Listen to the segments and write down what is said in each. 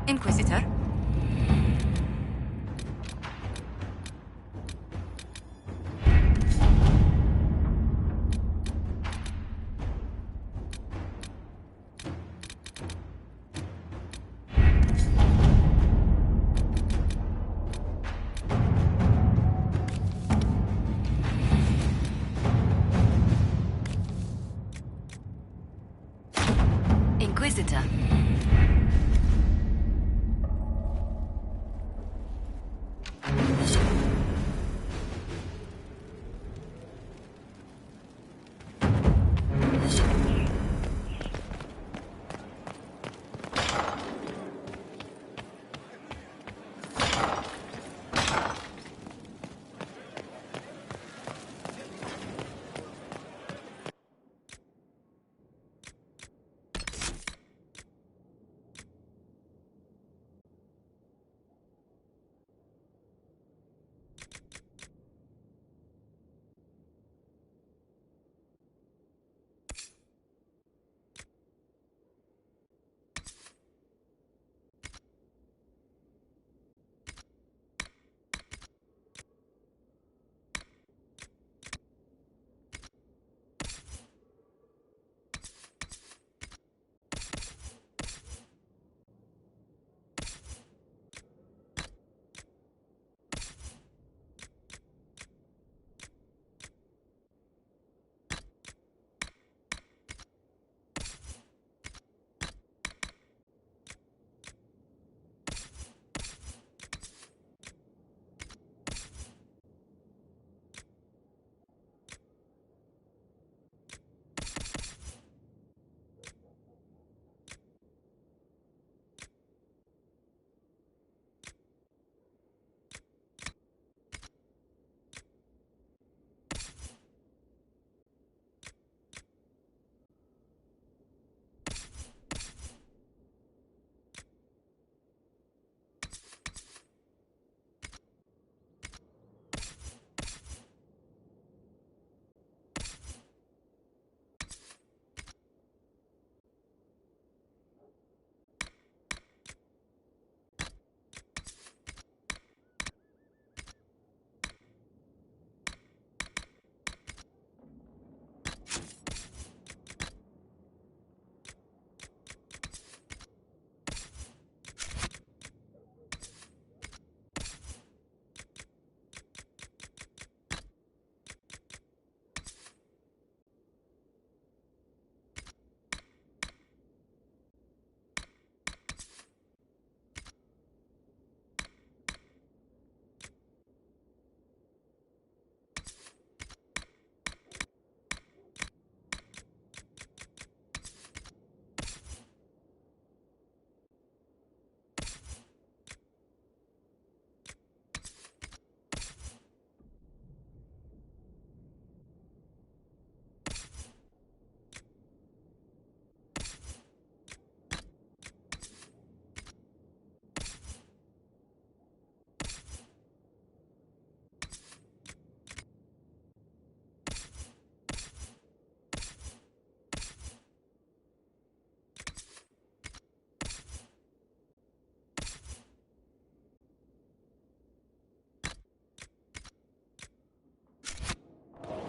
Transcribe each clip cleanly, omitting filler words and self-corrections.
Inquisitor? Inquisitor.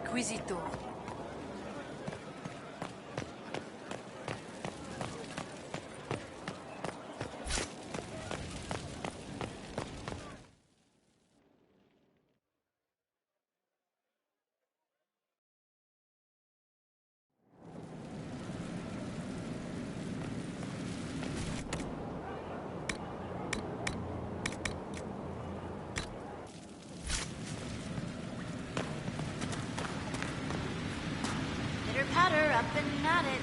Inquisitor. Pitter-patter up and at it.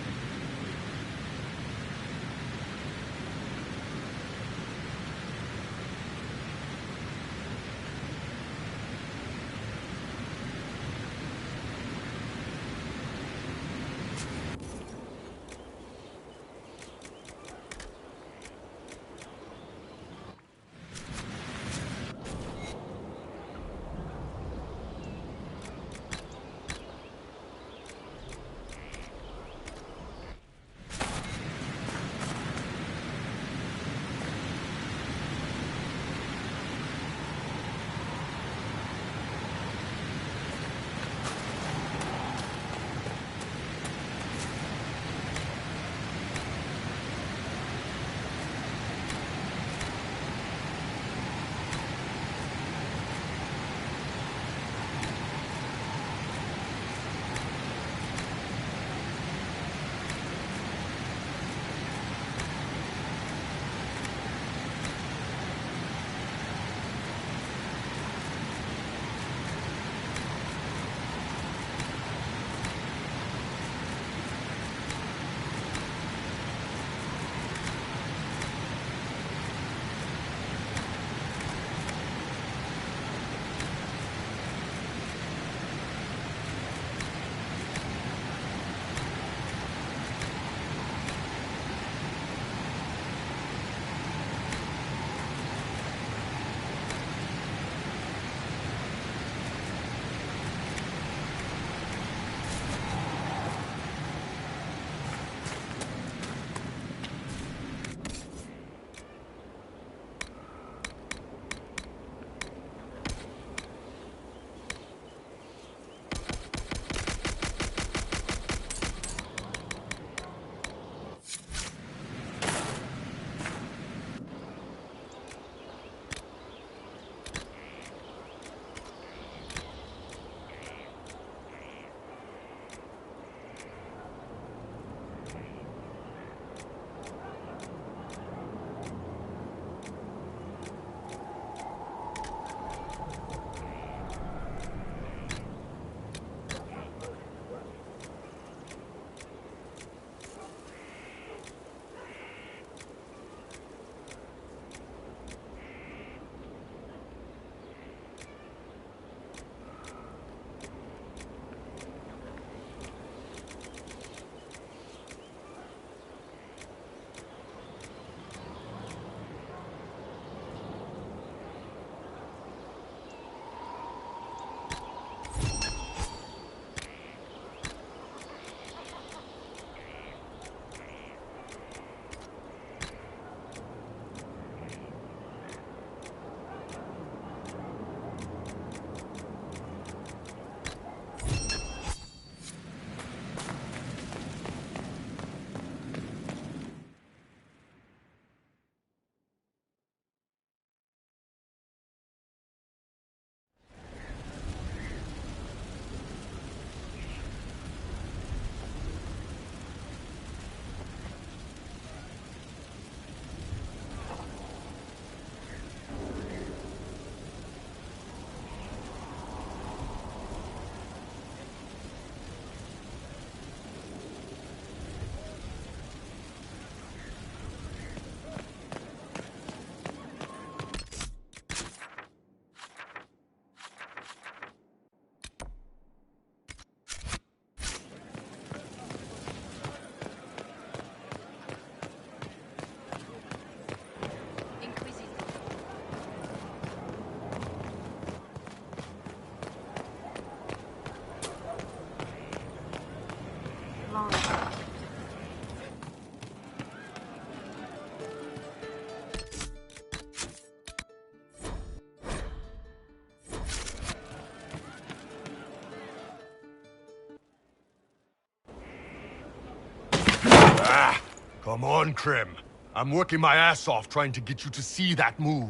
Come on, Krem. I'm working my ass off trying to get you to see that move.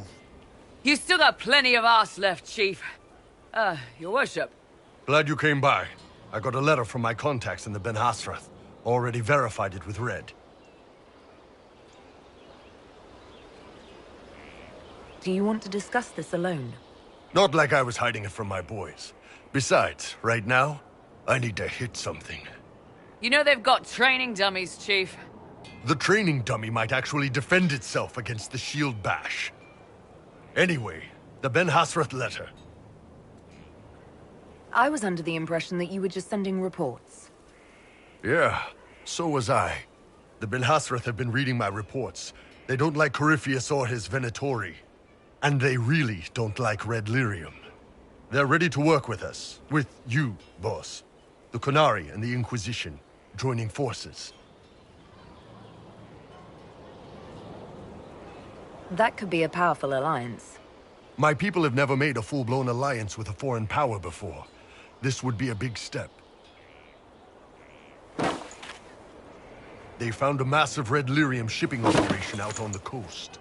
You still got plenty of arse left, Chief. Your worship. Glad you came by. I got a letter from my contacts in the Ben Hasrath. Already verified it with Red. Do you want to discuss this alone? Not like I was hiding it from my boys. Besides, right now, I need to hit something. You know they've got training dummies, Chief. The training dummy might actually defend itself against the shield bash. Anyway, the Ben Hasrath letter. I was under the impression that you were just sending reports. Yeah, so was I. The Ben Hasrath have been reading my reports. They don't like Corypheus or his Venatori. And they really don't like Red Lyrium. They're ready to work with us. With you, boss. The Qunari and the Inquisition, joining forces. That could be a powerful alliance. My people have never made a full-blown alliance with a foreign power before. This would be a big step. They found a massive Red Lyrium shipping operation out on the coast.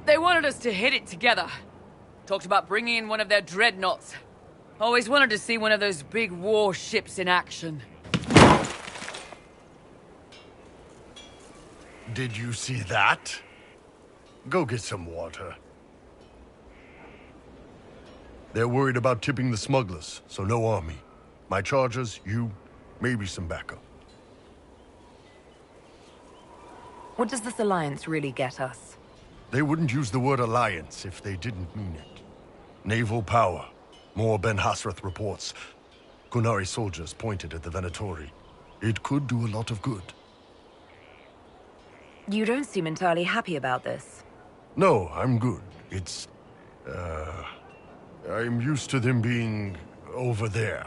They wanted us to hit it together. Talked about bringing in one of their dreadnoughts. Always wanted to see one of those big war ships in action. Did you see that? Go get some water. They're worried about tipping the smugglers, so no army. My chargers, you, maybe some backup. What does this alliance really get us? They wouldn't use the word alliance if they didn't mean it. Naval power. More Ben Hasrath reports. Qunari soldiers pointed at the Venatori. It could do a lot of good. You don't seem entirely happy about this. No, I'm good. It's... I'm used to them being over there.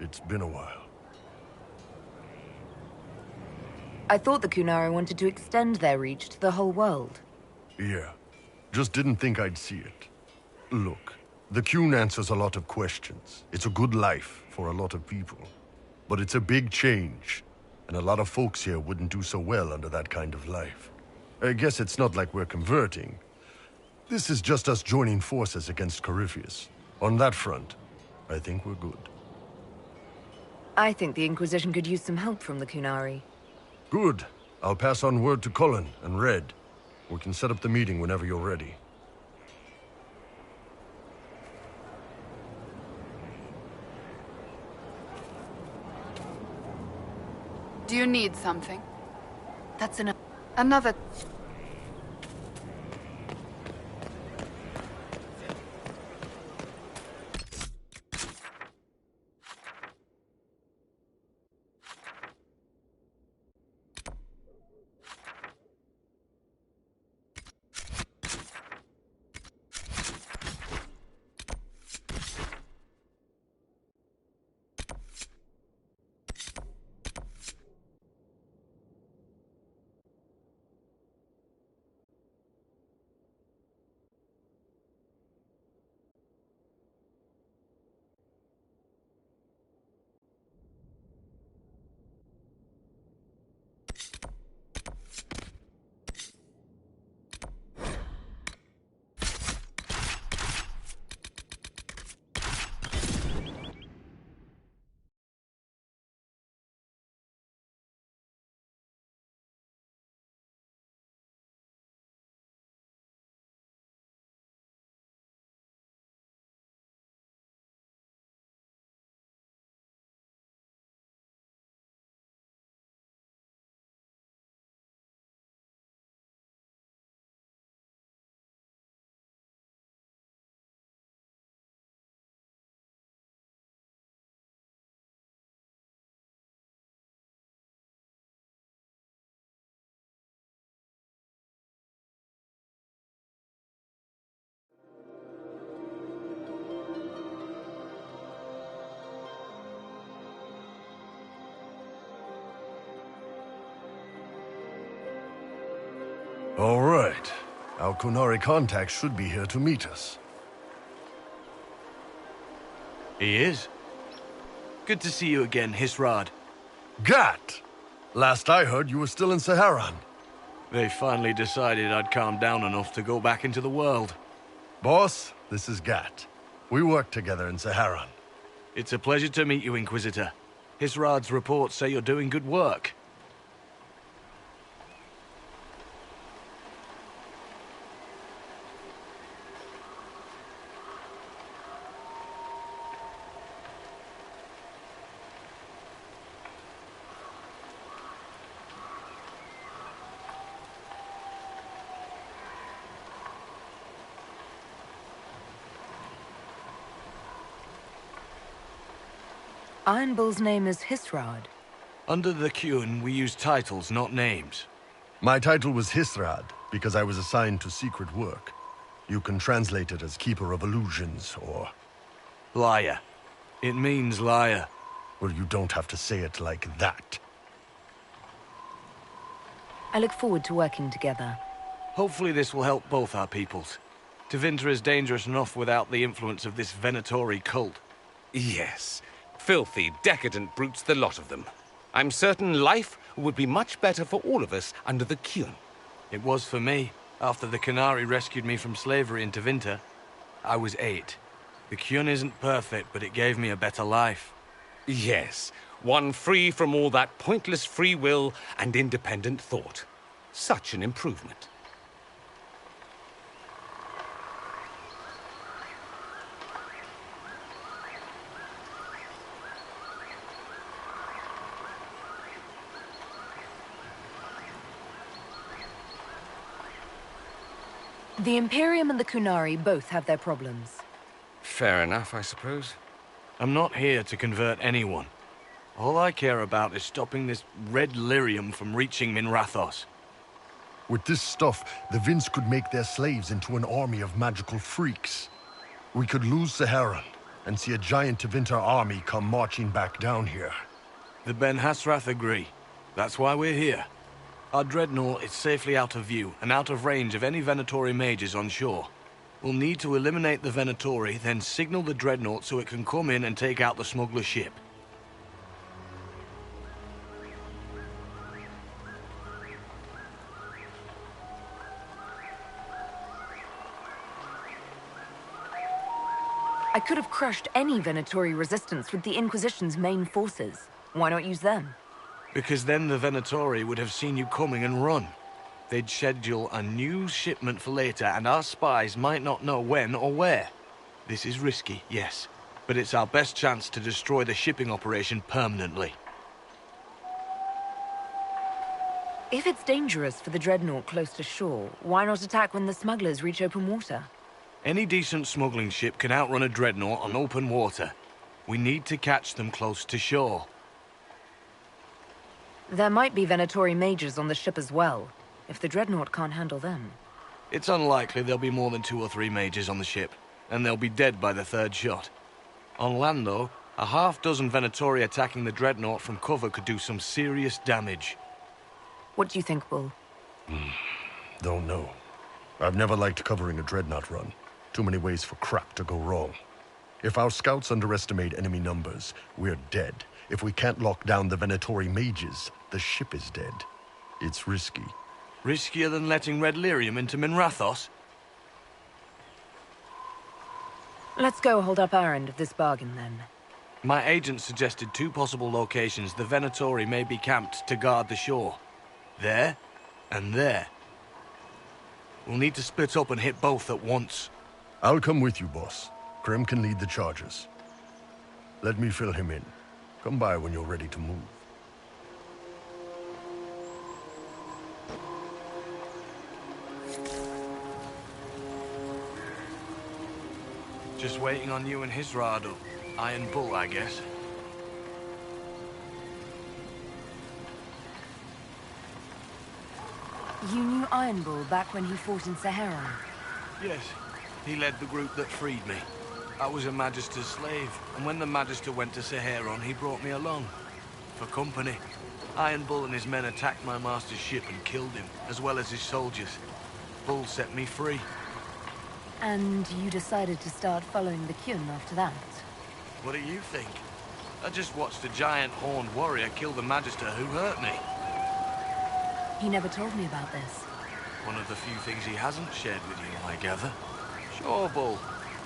It's been a while. I thought the Qunari wanted to extend their reach to the whole world. Yeah. Just didn't think I'd see it. Look, the Qun answers a lot of questions. It's a good life for a lot of people. But it's a big change, and a lot of folks here wouldn't do so well under that kind of life. I guess it's not like we're converting. This is just us joining forces against Corypheus. On that front, I think we're good. I think the Inquisition could use some help from the Qunari. Good. I'll pass on word to Cullen and Red. We can set up the meeting whenever you're ready. Do you need something? That's enough. Another... All right. Our Qunari contact should be here to meet us. He is. Good to see you again, Hisrad. Gat! Last I heard, you were still in Saharan. They finally decided I'd calmed down enough to go back into the world. Boss, this is Gat. We worked together in Saharan. It's a pleasure to meet you, Inquisitor. Hisrad's reports say you're doing good work. Iron Bull's name is Hisrad. Under the Qun, we use titles, not names. My title was Hisrad because I was assigned to secret work. You can translate it as Keeper of Illusions, or... Liar. It means liar. Well, you don't have to say it like that. I look forward to working together. Hopefully this will help both our peoples. Tevinter is dangerous enough without the influence of this Venatori cult. Yes. Filthy, decadent brutes, the lot of them. I'm certain life would be much better for all of us under the Qun. It was for me, after the Qunari rescued me from slavery in Tevinter. I was 8. The Qun isn't perfect, but it gave me a better life. Yes, one free from all that pointless free will and independent thought. Such an improvement. The Imperium and the Qunari both have their problems. Fair enough, I suppose. I'm not here to convert anyone. All I care about is stopping this red lyrium from reaching Minrathos. With this stuff, the Vince could make their slaves into an army of magical freaks. We could lose Saharan and see a giant Tevinter army come marching back down here. The Ben Hassrath agree. That's why we're here. Our dreadnought is safely out of view and out of range of any Venatori mages on shore. We'll need to eliminate the Venatori, then signal the dreadnought so it can come in and take out the smuggler ship. I could have crushed any Venatori resistance with the Inquisition's main forces. Why not use them? Because then the Venatori would have seen you coming and run. They'd schedule a new shipment for later, and our spies might not know when or where. This is risky, yes, but it's our best chance to destroy the shipping operation permanently. If it's dangerous for the dreadnought close to shore, why not attack when the smugglers reach open water? Any decent smuggling ship can outrun a dreadnought on open water. We need to catch them close to shore. There might be Venatori mages on the ship as well, if the dreadnought can't handle them. It's unlikely there'll be more than 2 or 3 mages on the ship, and they'll be dead by the 3rd shot. On land, though, a half-dozen Venatori attacking the dreadnought from cover could do some serious damage. What do you think, Bull? Don't know. I've never liked covering a dreadnought run. Too many ways for crap to go wrong. If our scouts underestimate enemy numbers, we're dead. If we can't lock down the Venatori mages, the ship is dead. It's risky. Riskier than letting Red Lyrium into Minrathos? Let's go hold up our end of this bargain, then. My agent suggested 2 possible locations the Venatori may be camped to guard the shore. There, and there. We'll need to split up and hit both at once. I'll come with you, boss. Krem can lead the charges. Let me fill him in. Come by when you're ready to move. Just waiting on you and Hisrad, or Iron Bull, I guess. You knew Iron Bull back when he fought in Saharan? Yes, he led the group that freed me. I was a Magister's slave, and when the Magister went to Saharan, he brought me along. For company. Iron Bull and his men attacked my master's ship and killed him, as well as his soldiers. Bull set me free. And you decided to start following the Qun after that? What do you think? I just watched a giant horned warrior kill the Magister who hurt me. He never told me about this. One of the few things he hasn't shared with you, I gather. Sure, Bull.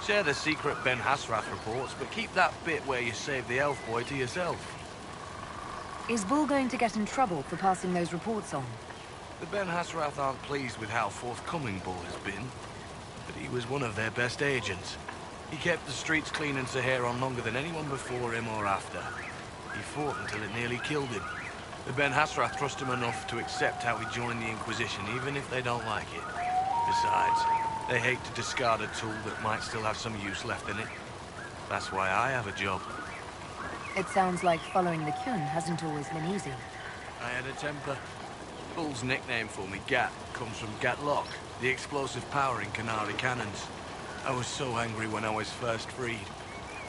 Share the secret Ben Hasrath reports, but keep that bit where you saved the elf boy to yourself. Is Bull going to get in trouble for passing those reports on? The Ben Hasrath aren't pleased with how forthcoming Bull has been, but he was one of their best agents. He kept the streets clean in Saharon longer than anyone before him or after. He fought until it nearly killed him. The Ben Hasrath trust him enough to accept how he joined the Inquisition, even if they don't like it. Besides, they hate to discard a tool that might still have some use left in it. That's why I have a job. It sounds like following the Kyun hasn't always been easy. I had a temper. Bull's nickname for me, Gat, comes from Gatlock, the explosive power in Qunari cannons. I was so angry when I was first freed.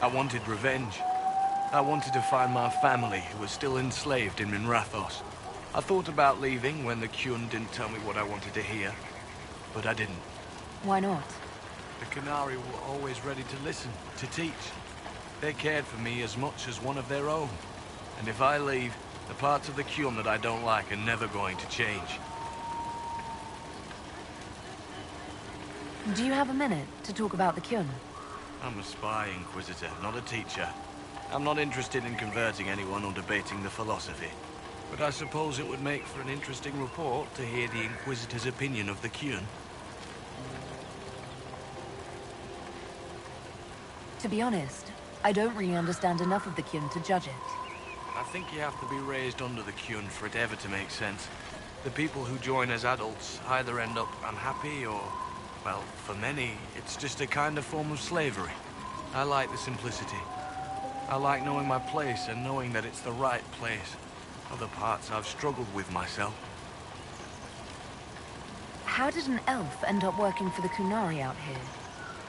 I wanted revenge. I wanted to find my family, who was still enslaved in Minrathos. I thought about leaving when the Kyun didn't tell me what I wanted to hear, but I didn't. Why not? The Qunari were always ready to listen, to teach. They cared for me as much as one of their own. And if I leave, the parts of the Kyun that I don't like are never going to change. Do you have a minute to talk about the Kyun? I'm a spy, Inquisitor, not a teacher. I'm not interested in converting anyone or debating the philosophy. But I suppose it would make for an interesting report to hear the Inquisitor's opinion of the Kyun. To be honest, I don't really understand enough of the Kyun to judge it. I think you have to be raised under the Kyun for it ever to make sense. The people who join as adults either end up unhappy or, well, for many, it's just a kind of form of slavery. I like the simplicity. I like knowing my place and knowing that it's the right place. Other parts I've struggled with myself. How did an elf end up working for the Qunari out here?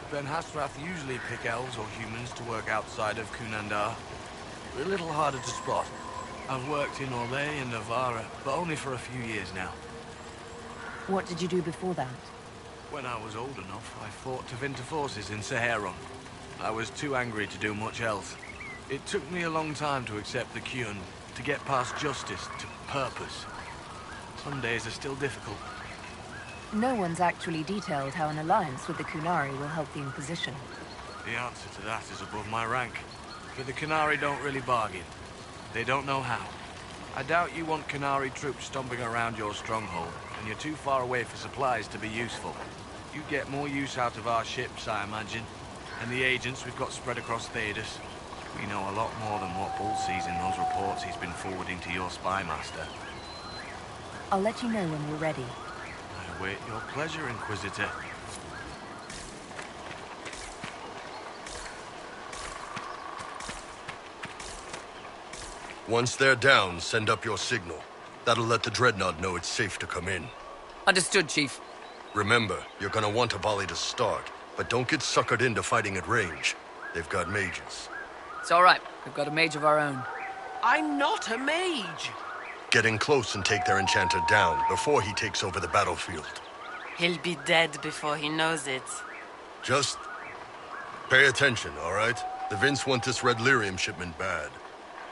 Ben Hasrath usually pick elves or humans to work outside of Kunandar. We're a little harder to spot. I've worked in Orlais and Navarra, but only for a few years now. What did you do before that? When I was old enough, I fought Tevinter forces in Saharon. I was too angry to do much else. It took me a long time to accept the Kyun, to get past justice to purpose. Some days are still difficult. No one's actually detailed how an alliance with the Qunari will help the Inquisition. The answer to that is above my rank. But the Qunari don't really bargain. They don't know how. I doubt you want Qunari troops stomping around your stronghold, and you're too far away for supplies to be useful. You get more use out of our ships, I imagine, and the agents we've got spread across Thedas. We know a lot more than what Bull sees in those reports he's been forwarding to your spy master. I'll let you know when we're ready. I await your pleasure, Inquisitor. Once they're down, send up your signal. That'll let the Dreadnought know it's safe to come in. Understood, Chief. Remember, you're gonna want a volley to start, but don't get suckered into fighting at range. They've got mages. It's all right. We've got a mage of our own. I'm not a mage. Get in close and take their enchanter down before he takes over the battlefield. He'll be dead before he knows it. Just pay attention, all right? The Vince want this red lyrium shipment bad.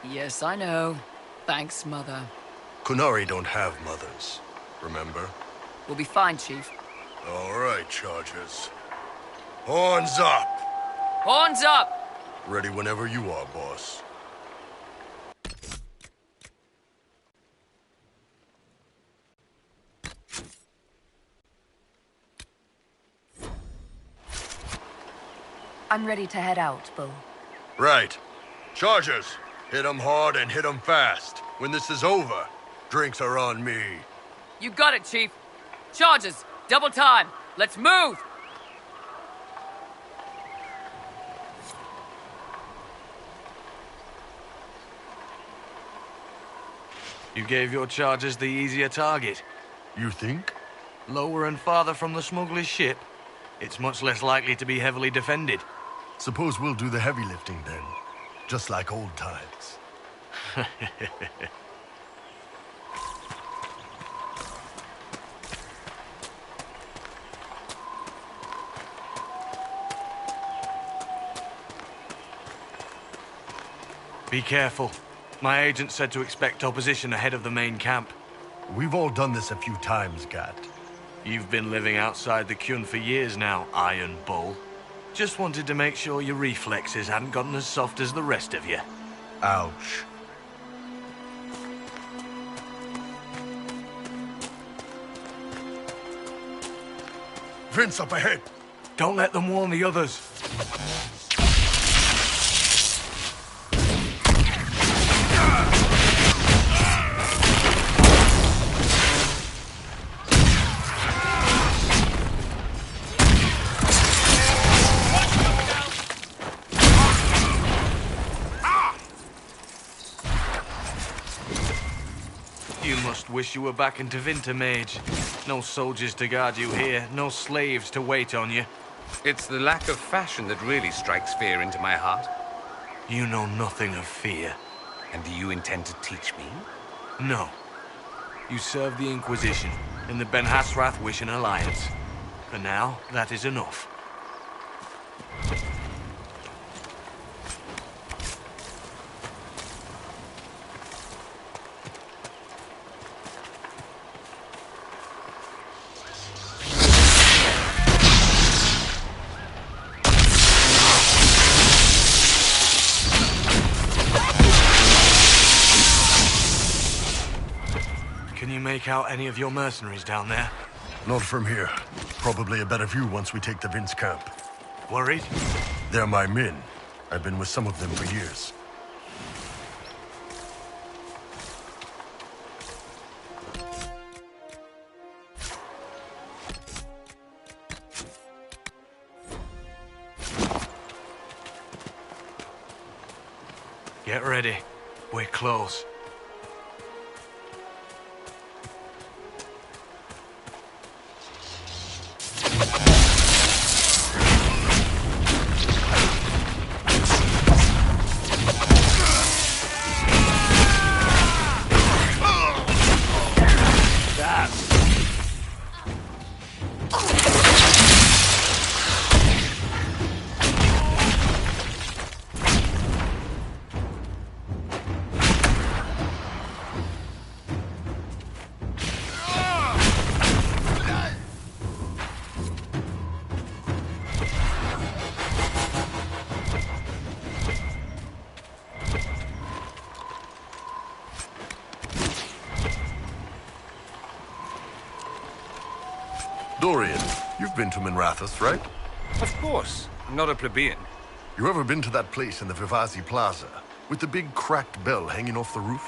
Yes, I know. Thanks, Mother. Qunari don't have mothers, remember? We'll be fine, Chief. All right, Chargers. Horns up! Horns up! Ready whenever you are, boss. I'm ready to head out, Bull. Right. Chargers, hit 'em hard and hit 'em fast. When this is over, drinks are on me. You got it, Chief. Charges, double time. Let's move! You gave your chargers the easier target. You think? Lower and farther from the smuggler's ship, it's much less likely to be heavily defended. Suppose we'll do the heavy lifting then. Just like old times. Be careful. My agent said to expect opposition ahead of the main camp. We've all done this a few times, Gat. You've been living outside the Kyun for years now, Iron Bull. Just wanted to make sure your reflexes hadn't gotten as soft as the rest of you. Ouch. Vince, up ahead! Don't let them warn the others. You must wish you were back in Tevinter, Mage. No soldiers to guard you here, no slaves to wait on you. It's the lack of fashion that really strikes fear into my heart. You know nothing of fear. And do you intend to teach me? No. You serve the Inquisition, and the Ben Hassrath wish an alliance. For now, that is enough. Can you make out any of your mercenaries down there? Not from here. Probably a better view once we take the Vince camp. Worried? They're my men. I've been with some of them for years. Get ready. We're close. Dorian, you've been to Minrathous, right? Of course. I'm not a plebeian. You ever been to that place in the Vivazi Plaza? With the big cracked bell hanging off the roof?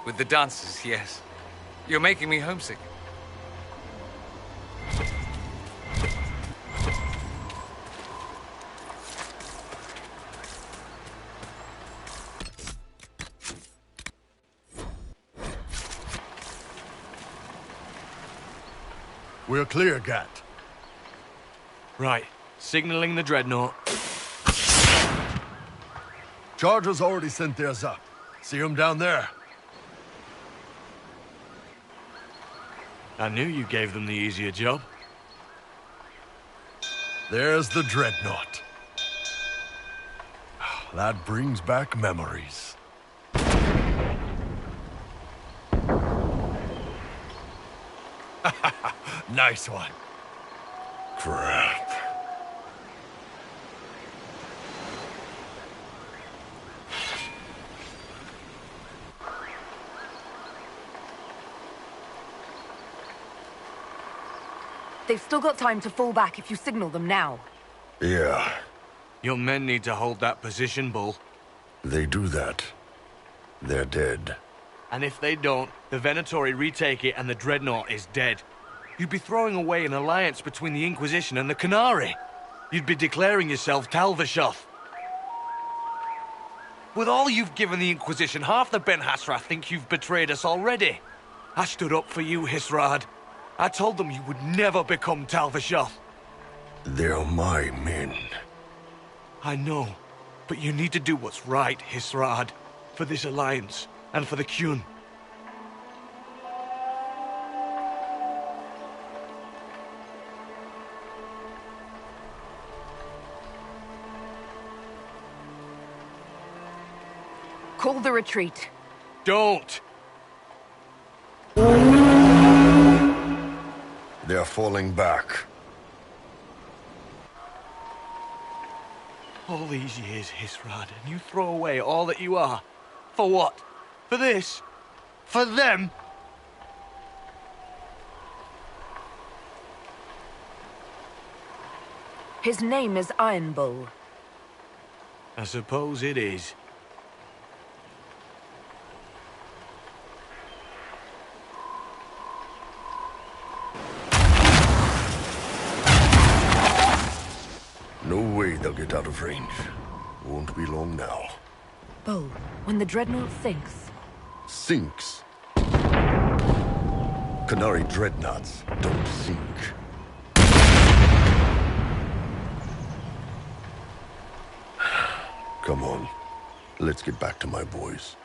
With the dancers, yes. You're making me homesick. We're clear, Gat. Right. Signaling the Dreadnought. Chargers already sent theirs up. See them down there? I knew you gave them the easier job. There's the Dreadnought. That brings back memories. Nice one. Crap. They've still got time to fall back if you signal them now. Yeah, Your men need to hold that position, Bull. they do that. They're dead. And if they don't, the Venatori retake it and the Dreadnought is dead. You'd be throwing away an alliance between the Inquisition and the Canary. You'd be declaring yourself Tal-Vashoth. With all you've given the Inquisition, half the Ben Hassrath think you've betrayed us already. I stood up for you, Hisrad. I told them you would never become Tal-Vashoth. They're my men. I know, but you need to do what's right, Hisrad. For this alliance, and for the Kyun. Call the retreat. Don't! They're falling back. All these years, Hisrad, and you throw away all that you are. For what? For this? For them? His name is Iron Bull. I suppose it is. No way they'll get out of range. Won't be long now. Bull, when the Dreadnought sinks, Sinks. Qunari dreadnoughts don't sink. Come on. Let's get back to my boys.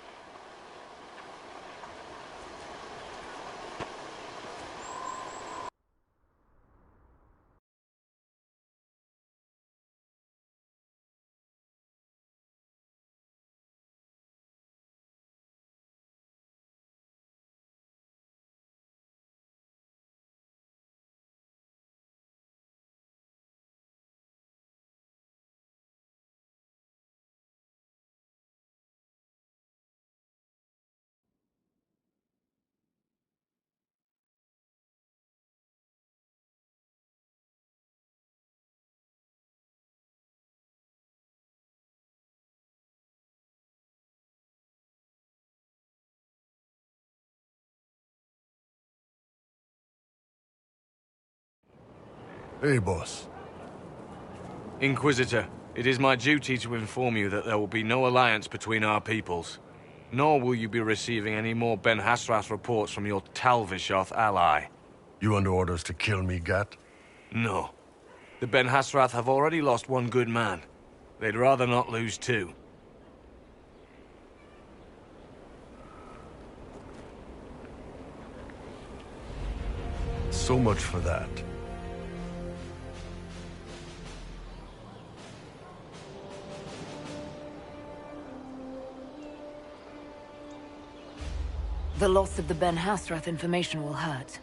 Hey, boss. Inquisitor, it is my duty to inform you that there will be no alliance between our peoples. Nor will you be receiving any more Ben Hassrath reports from your Tal-Vishoth ally. You under orders to kill me, Gat? No. The Ben Hassrath have already lost one good man. They'd rather not lose two. So much for that. the loss of the Ben Hassrath information will hurt.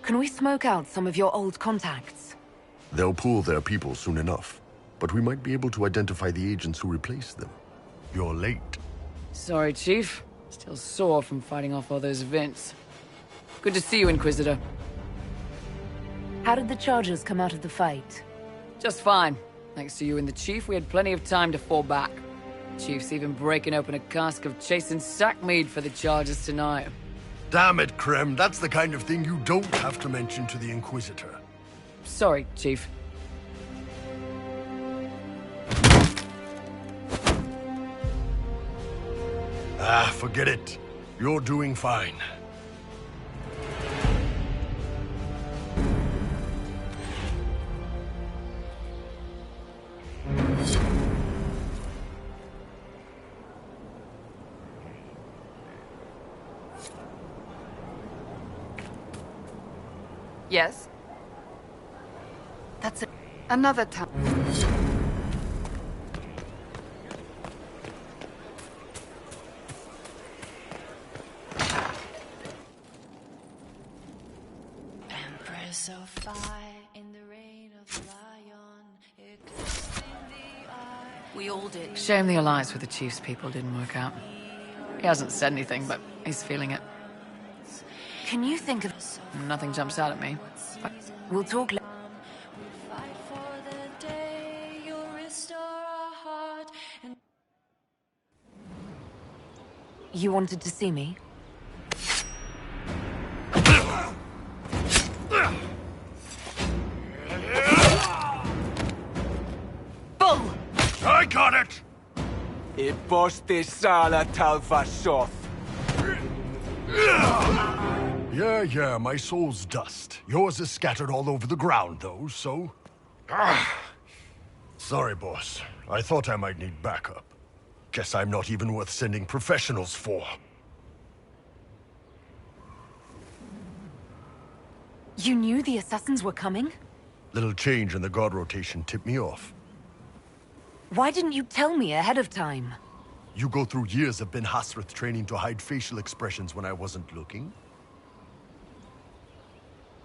Can we smoke out some of your old contacts? They'll pool their people soon enough, but we might be able to identify the agents who replaced them. You're late. Sorry, Chief. Still sore from fighting off all those events. Good to see you, Inquisitor. How did the Chargers come out of the fight? Just fine. Thanks to you and the Chief, we had plenty of time to fall back. Chief's even breaking open a cask of chasing sackmead for the Chargers tonight. Damn it, Krem. That's the kind of thing you don't have to mention to the Inquisitor. Sorry, Chief. Ah, forget it. You're doing fine. Yes? That's it. Another time. Empress of fire in the reign of the lion, eclipsing the eye. We all did. Shame the alliance with the Chief's people didn't work out. He hasn't said anything, but he's feeling it. Can you think of... Nothing jumps out at me. We'll talk later. Fight for the day you'll restore our heart and You wanted to see me? Bull! I got it! Iposte sala Tal-Vishoth. Yeah, my soul's dust. Yours is scattered all over the ground, though, so... Sorry, boss. I thought I might need backup. Guess I'm not even worth sending professionals for. You knew the assassins were coming? Little change in the guard rotation tipped me off. Why didn't you tell me ahead of time? You go through years of Ben Hassrath training to hide facial expressions when I wasn't looking.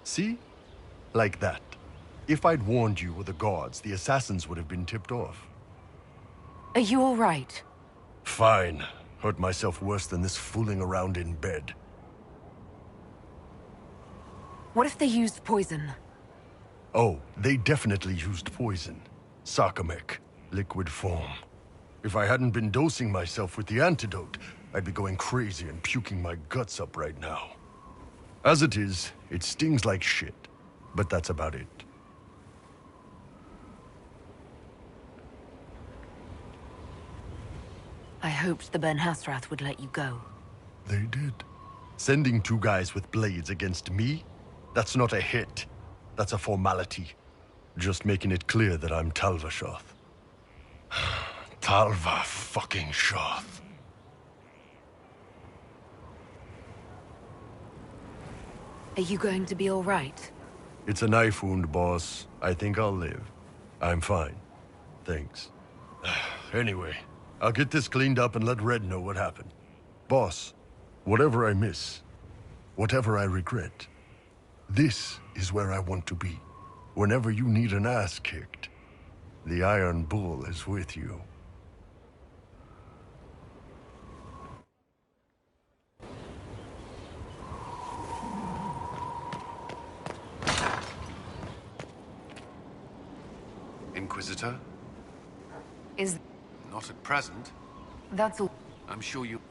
See? Like that. If I'd warned you or the guards, the assassins would have been tipped off. Are you all right? Fine. Hurt myself worse than this fooling around in bed. What if they used poison? Oh, they definitely used poison. Sarcomec. Liquid form. If I hadn't been dosing myself with the antidote, I'd be going crazy and puking my guts up right now. As it is, it stings like shit. But that's about it. I hoped the Ben Hasrath would let you go. They did. Sending 2 guys with blades against me? That's not a hit. That's a formality. Just making it clear that I'm Talva Shoth. Talva fucking Shoth. Are you going to be all right? It's a knife wound, boss. I think I'll live. I'm fine. Thanks. Anyway, I'll get this cleaned up and let Red know what happened. Boss, whatever I miss, whatever I regret, this is where I want to be. Whenever you need an ass kicked, the Iron Bull is with you. Inquisitor? Is... Not at present. That's all... I'm sure you...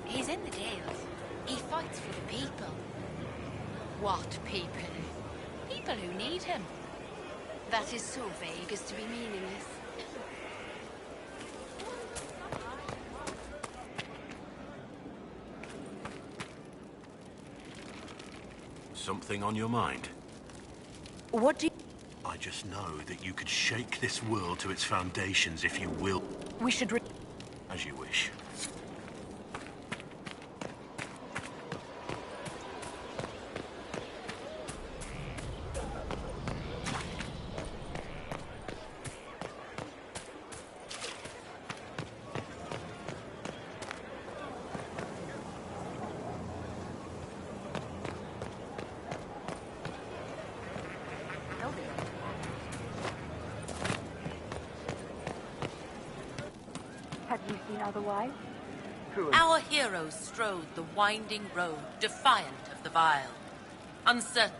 He's in the Gales. He fights for the people. What people? People who need him. That is so vague as to be meaningless. Something on your mind? What do you... I just know that you could shake this world to its foundations if you will. We should... As you wish. Have you seen otherwise? Our heroes strode the winding road, defiant of the vile. Uncertain.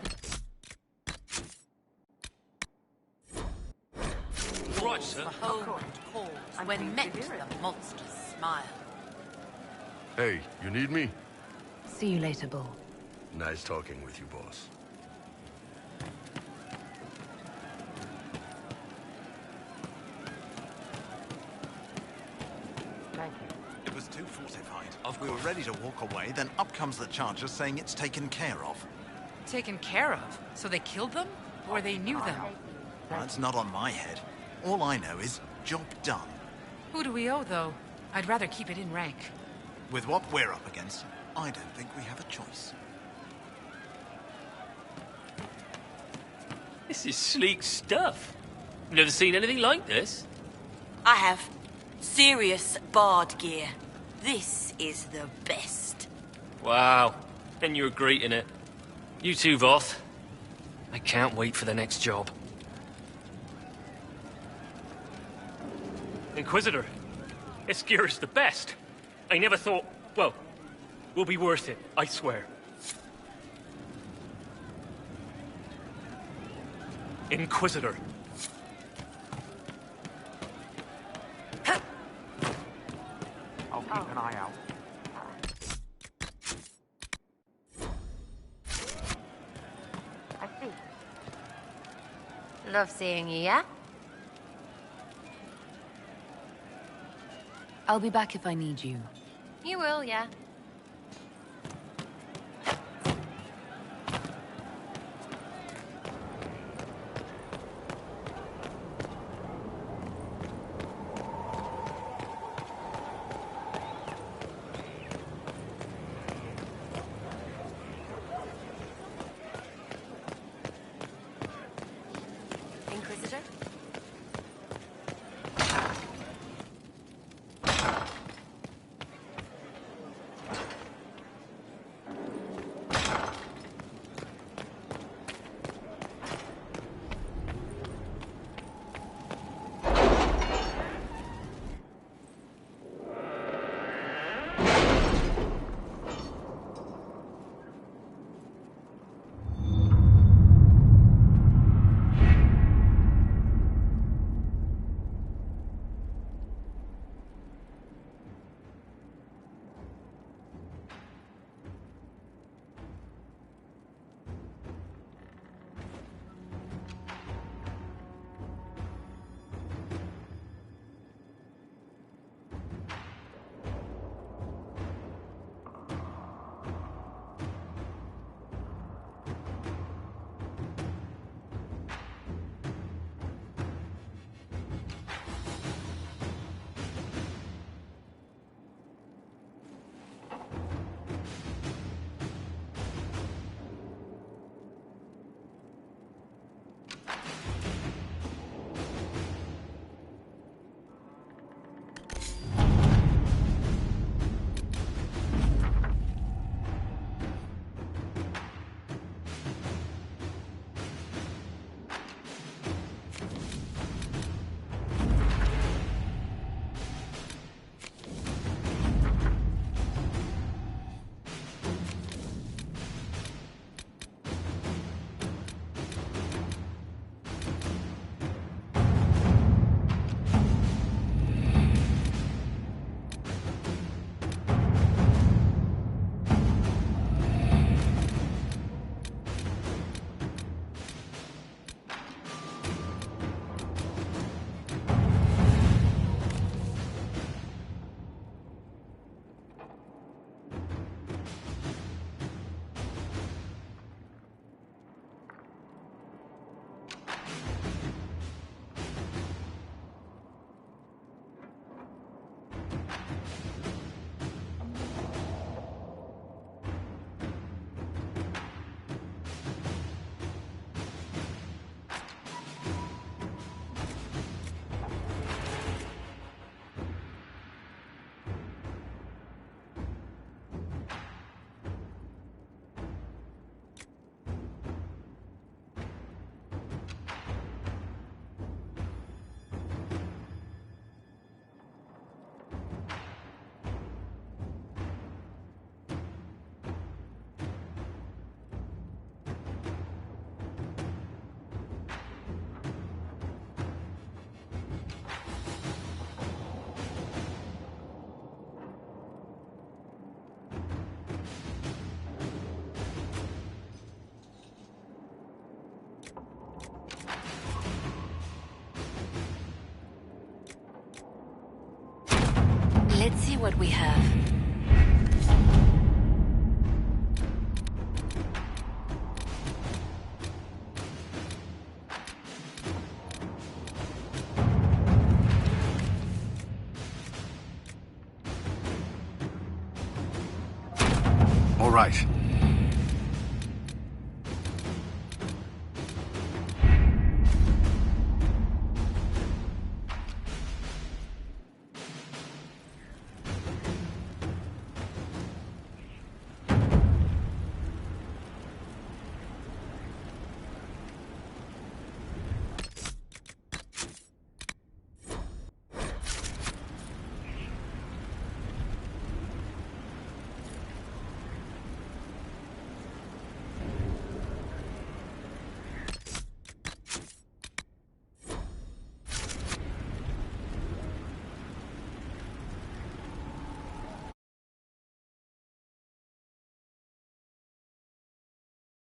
Right, sir. For home and cause when met the monster's smile. Hey, you need me? See you later, Bull. Nice talking with you, boss. It was too fortified. We were ready to walk away, then up comes the Charger saying it's taken care of. Taken care of? So they killed them? Or they knew them? That's not on my head. All I know is, job done. Who do we owe, though? I'd rather keep it in rank. With what we're up against, I don't think we have a choice. This is sleek stuff. Never seen anything like this. I have serious bard gear. This is the best. Wow. Then you're greeting it. You too, Voth. I can't wait for the next job. Inquisitor, this gear is the best. I never thought... Well, will be worth it, I swear. Inquisitor. I'll keep an eye out. I see. Love seeing you, yeah? I'll be back if I need you. You will, yeah. Let's see what we have. All right.